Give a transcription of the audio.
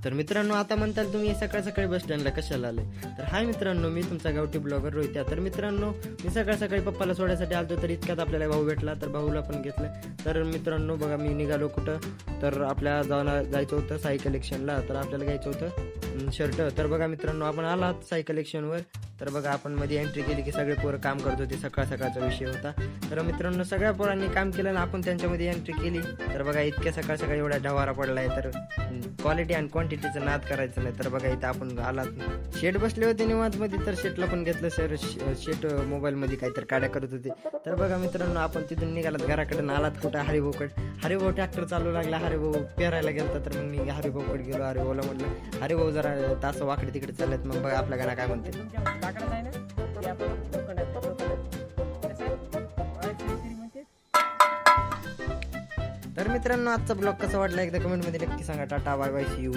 तर मित्रांनो, आता म्हणताल तुम्ही सकाळ सकाळी बस स्टँडला कशाला आले. तर हाय मित्रांनो, मी तुमचा गावठी ब्लॉगर रोहित्या. तर मित्रांनो, मी सकाळ सकाळी पप्पाला सोडायसाठी आलतो, तर इतक्यात आपल्याला भाऊ भेटला, तर भाऊला पण घेतलं. तर मित्रांनो बघा, मी निघालो कुठं, तर आपल्या जायचं होतं साई कलेक्शनला. तर आपल्याला घ्यायचं होतं शर्ट. तर बघा मित्रांनो, आपण आलात साई कलेक्शनवर. तर बघा, आपण मध्ये एंट्री केली की सगळे पोरं काम करत होते. सकाळ सकाळचा विषय होता. तर मित्रांनो, सगळ्या पोरांनी काम केलं आणि आपण त्यांच्यामध्ये एंट्री केली. तर बघा, इतक्या सकाळ सकाळी एवढा ढवारा पडला आहे. तर क्वालिटी आणि क्वांटिटीचं नाद करायचं नाही. तर बघा, इथं आपण आलात शेट बसले होते निवांतमध्ये. तर शेटला पण घेतलं. सर शेट मोबाईलमध्ये काहीतरी काड्या करत होते. तर बघा मित्रांनो, आपण तिथून निघालात घराकडे. आलात कुठं, हरिभाऊ ट्रॅक्टर चालू लागला. हरिभाऊ पेरायला गेलता. तर मग मी हरिभाऊकडे गेलो. हरिभाऊला म्हटलं, हरिभाऊ जरा तास वाकडे तिकडे चाललेत. मग बघा आपल्या गाणं काय म्हणते. तर मित्रांनो, आजचा ब्लॉग कसा वाटला एकदा कमेंटमध्ये नक्की सांगा. Tata, bye bye, see you.